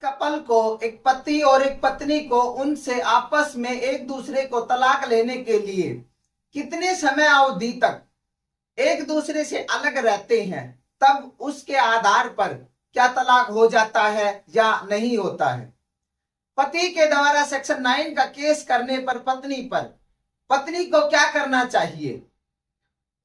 Couple को, एक पति और एक पत्नी को, उनसे आपस में एक दूसरे को तलाक लेने के लिए कितने समय अवधि तक एक दूसरे से अलग रहते हैं, तब उसके आधार पर क्या तलाक हो जाता है या नहीं होता है। पति के द्वारा सेक्शन 9 का केस करने पर पत्नी को क्या करना चाहिए,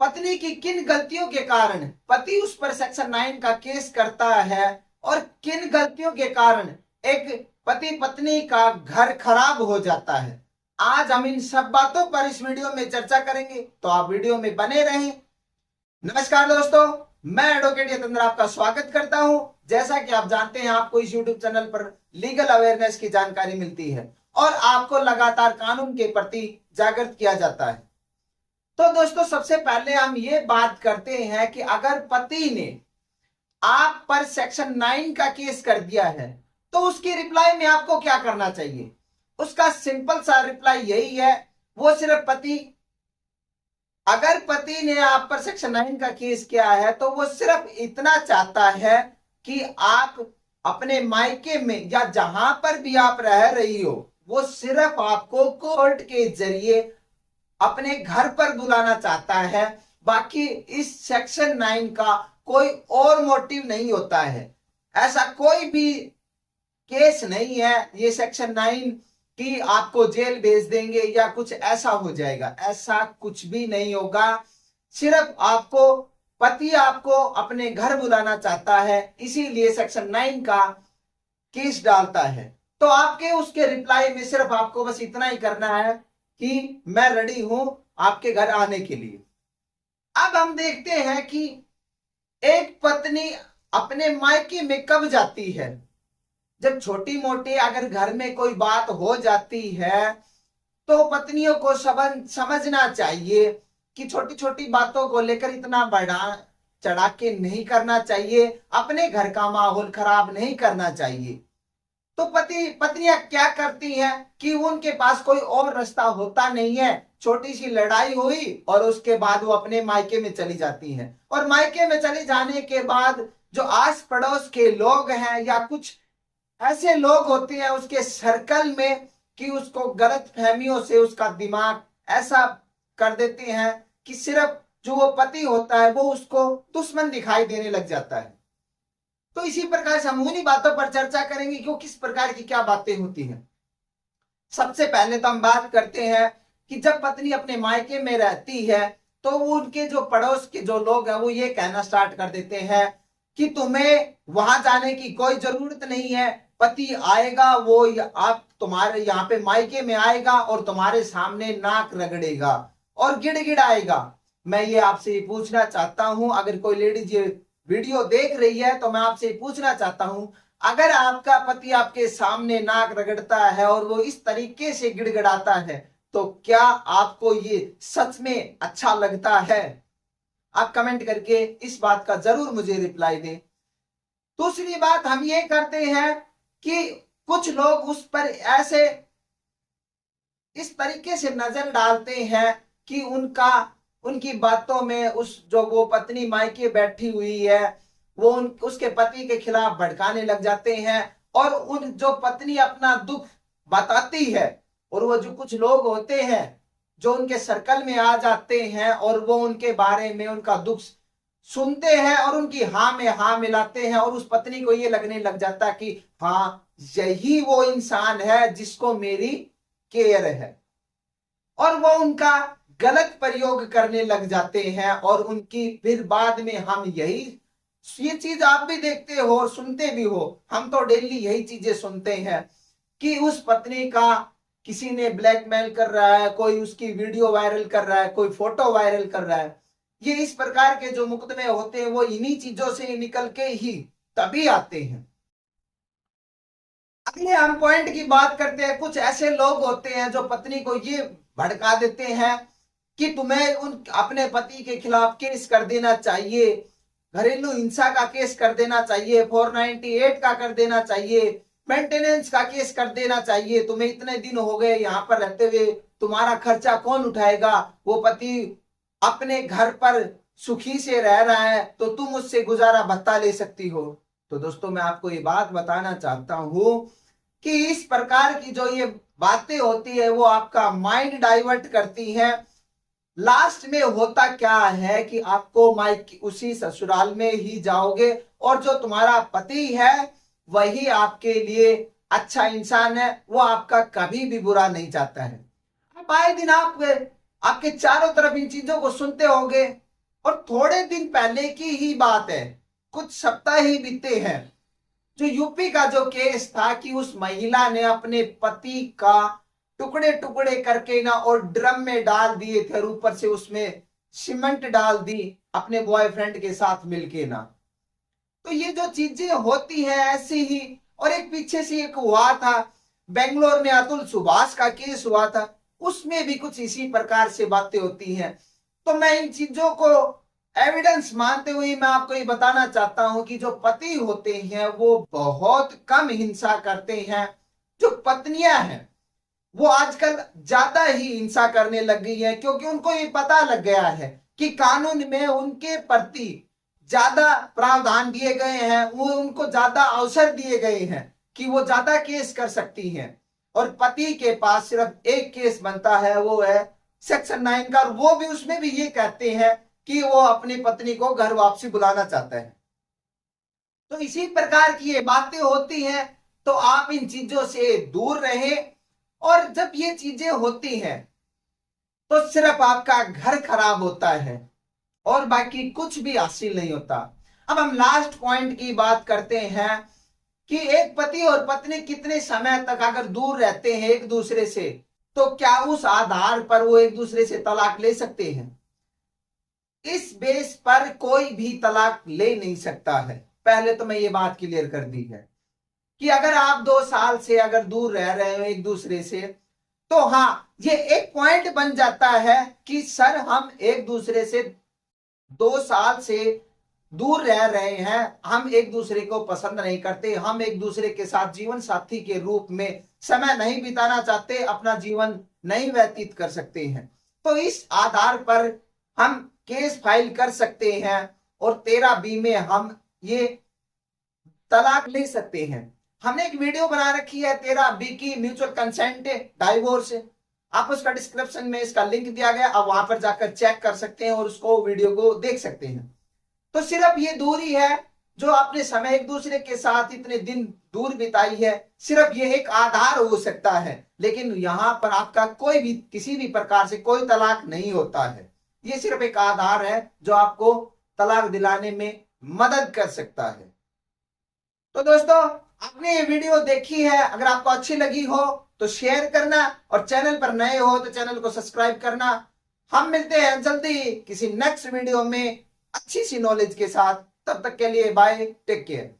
पत्नी की किन गलतियों के कारण पति उस पर सेक्शन 9 का केस करता है और किन गलतियों के कारण एक पति पत्नी का घर खराब हो जाता है। आज हम इन सब बातों पर इस वीडियो में चर्चा करेंगे, तो आप वीडियो में बने रहें। नमस्कार दोस्तों, मैं एडवोकेट यतेंद्र आपका स्वागत करता हूं। जैसा कि आप जानते हैं, आपको इस यूट्यूब चैनल पर लीगल अवेयरनेस की जानकारी मिलती है और आपको लगातार कानून के प्रति जागृत किया जाता है। तो दोस्तों, सबसे पहले हम ये बात करते हैं कि अगर पति ने आप पर सेक्शन 9 का केस कर दिया है तो उसकी रिप्लाई में आपको क्या करना चाहिए। उसका सिंपल सा रिप्लाई यही है, वो सिर्फ अगर पति ने आप पर सेक्शन 9 का केस किया है तो वो सिर्फ इतना चाहता है कि आप अपने मायके में या जहां पर भी आप रह रही हो, वो सिर्फ आपको कोर्ट के जरिए अपने घर पर बुलाना चाहता है। बाकी इस सेक्शन 9 का कोई और मोटिव नहीं होता है। ऐसा कोई भी केस नहीं है ये सेक्शन 9 कि आपको जेल भेज देंगे या कुछ ऐसा हो जाएगा, ऐसा कुछ भी नहीं होगा। सिर्फ पति आपको अपने घर बुलाना चाहता है, इसीलिए सेक्शन 9 का केस डालता है। तो आपके उसके रिप्लाई में सिर्फ आपको बस इतना ही करना है कि मैं रेडी हूं आपके घर आने के लिए। अब हम देखते हैं कि एक पत्नी अपने मायके में कब जाती है। जब छोटी मोटी अगर घर में कोई बात हो जाती है तो पत्नियों को समझना चाहिए कि छोटी छोटी बातों को लेकर इतना बढ़ा चढ़ा के नहीं करना चाहिए, अपने घर का माहौल खराब नहीं करना चाहिए। तो पत्नियां क्या करती हैं कि उनके पास कोई और रास्ता होता नहीं है। छोटी सी लड़ाई हुई और उसके बाद वो अपने मायके में चली जाती हैं, और मायके में चले जाने के बाद जो आस पड़ोस के लोग हैं या कुछ ऐसे लोग होते हैं उसके सर्कल में कि उसको गलत फहमियों से उसका दिमाग ऐसा कर देते हैं कि सिर्फ जो वो पति होता है वो उसको दुश्मन दिखाई देने लग जाता है। तो इसी प्रकार से हम उन्हीं बातों पर चर्चा करेंगे कि किस प्रकार की क्या बातें होती हैं। सबसे पहले तो हम बात करते हैं कि जब पत्नी अपने मायके में रहती है तो उनके जो पड़ोस के जो लोग हैं वो ये कहना स्टार्ट कर देते हैं कि तुम्हें वहां जाने की कोई जरूरत नहीं है, पति आएगा वो आप तुम्हारे यहाँ पे मायके में आएगा और तुम्हारे सामने नाक रगड़ेगा और गिड़गिड़ाएगा। मैं ये आपसे पूछना चाहता हूं, अगर कोई लेडीज ये वीडियो देख रही है तो मैं आपसे पूछना चाहता हूं, अगर आपका पति आपके सामने नाक रगड़ता है और वो इस तरीके से गिड़गिड़ाता है तो क्या आपको ये सच में अच्छा लगता है? आप कमेंट करके इस बात का जरूर मुझे रिप्लाई दें। दूसरी बात हम ये करते हैं कि कुछ लोग उस पर ऐसे इस तरीके से नजर डालते हैं कि उनकी बातों में उस जो वो पत्नी मायके बैठी हुई है वो उसके पति के खिलाफ भड़काने लग जाते हैं, और उन जो पत्नी अपना दुख बताती है और वो जो कुछ लोग होते हैं जो उनके सर्कल में आ जाते हैं और वो उनके बारे में उनका दुख सुनते हैं और उनकी हाँ में हाँ मिलाते हैं, और उस पत्नी को ये लगने लग जाता कि हाँ यही वो इंसान है जिसको मेरी केयर है, और वो उनका गलत प्रयोग करने लग जाते हैं। और उनकी फिर बाद में हम ये चीज आप भी देखते हो और सुनते भी हो, हम तो डेली यही चीजें सुनते हैं कि उस पत्नी का किसी ने ब्लैकमेल कर रहा है, कोई उसकी वीडियो वायरल कर रहा है, कोई फोटो वायरल कर रहा है। ये इस प्रकार के जो मुकदमे होते हैं वो इन्हीं चीजों से निकल के ही तभी आते हैं। अगले हम पॉइंट की बात करते हैं। कुछ ऐसे लोग होते हैं जो पत्नी को ये भड़का देते हैं कि तुम्हें अपने पति के खिलाफ केस कर देना चाहिए, घरेलू हिंसा का केस कर देना चाहिए, 498 का कर देना चाहिए, मेंटेनेंस का केस कर देना चाहिए, तुम्हें इतने दिन हो गए यहाँ पर रहते हुए, तुम्हारा खर्चा कौन उठाएगा? वो पति अपने घर पर सुखी से रह रहा है तो तुम उससे गुजारा भत्ता ले सकती हो। तो दोस्तों मैं आपको ये बात बताना चाहता हूं कि इस प्रकार की जो ये बातें होती है वो आपका माइंड डाइवर्ट करती हैं। लास्ट में होता क्या है कि आपको माइक उसी ससुराल में ही जाओगे और जो तुम्हारा पति है वही आपके लिए अच्छा इंसान है, वो आपका कभी भी बुरा नहीं चाहता है। अब आए दिन आप आपके चारों तरफ इन चीजों को सुनते होंगे। और थोड़े दिन पहले की ही बात है, कुछ सप्ताह ही बीते हैं, जो यूपी का जो केस था कि उस महिला ने अपने पति का टुकड़े टुकड़े करके ना और ड्रम में डाल दिए थे और ऊपर से उसमें सीमेंट डाल दी अपने बॉयफ्रेंड के साथ मिलके ना। तो ये जो चीजें होती हैं ऐसी ही। और एक पीछे से एक हुआ था बेंगलोर में, अतुल सुभाष का केस हुआ था, उसमें भी कुछ इसी प्रकार से बातें होती हैं। तो मैं इन चीजों को एविडेंस मानते हुए मैं आपको ये बताना चाहता हूं कि जो पति होते हैं वो बहुत कम हिंसा करते हैं। जो पत्नियां हैं वो आजकल ज्यादा ही हिंसा करने लग गई है, क्योंकि उनको ये पता लग गया है कि कानून में उनके प्रति ज्यादा प्रावधान दिए गए हैं, वो उनको ज्यादा अवसर दिए गए हैं कि वो ज्यादा केस कर सकती हैं। और पति के पास सिर्फ एक केस बनता है, वो है सेक्शन 9 का, और वो भी उसमें भी ये कहते हैं कि वो अपनी पत्नी को घर वापसी बुलाना चाहता है। तो इसी प्रकार की ये बातें होती हैं, तो आप इन चीजों से दूर रहें। और जब ये चीजें होती हैं तो सिर्फ आपका घर खराब होता है और बाकी कुछ भी हासिल नहीं होता। अब हम लास्ट पॉइंट की बात करते हैं कि एक पति और पत्नी कितने समय तक अगर दूर रहते हैं एक दूसरे से, तो क्या उस आधार पर वो एक दूसरे से तलाक ले सकते हैं? इस बेस पर कोई भी तलाक ले नहीं सकता है। पहले तो मैं ये बात क्लियर कर दी है कि अगर आप 2 साल से अगर दूर रह रहे हो एक दूसरे से, तो हाँ ये एक पॉइंट बन जाता है कि सर हम एक दूसरे से 2 साल से दूर रह रहे हैं, हम एक दूसरे को पसंद नहीं करते, हम एक दूसरे के साथ जीवन साथी के रूप में समय नहीं बिताना चाहते, अपना जीवन नहीं व्यतीत कर सकते हैं। तो इस आधार पर हम केस फाइल कर सकते हैं और 13B में हम ये तलाक ले सकते हैं। हमने एक वीडियो बना रखी है 13B की म्यूचुअल कंसेंट डाइवोर्स, आप उसका डिस्क्रिप्शन में इसका लिंक दिया गया, आप वहां पर जाकर चेक कर सकते हैं और उसको वीडियो को देख सकते हैं। तो सिर्फ ये दूरी है जो आपने समय एक दूसरे के साथ इतने दिन दूर बिताई है, सिर्फ ये एक आधार हो सकता है, लेकिन यहां पर आपका कोई भी किसी भी प्रकार से कोई तलाक नहीं होता है। ये सिर्फ एक आधार है जो आपको तलाक दिलाने में मदद कर सकता है। तो दोस्तों आपने ये वीडियो देखी है, अगर आपको अच्छी लगी हो तो शेयर करना और चैनल पर नए हो तो चैनल को सब्सक्राइब करना। हम मिलते हैं जल्दी किसी नेक्स्ट वीडियो में अच्छी सी नॉलेज के साथ। तब तक के लिए बाय, टेक केयर।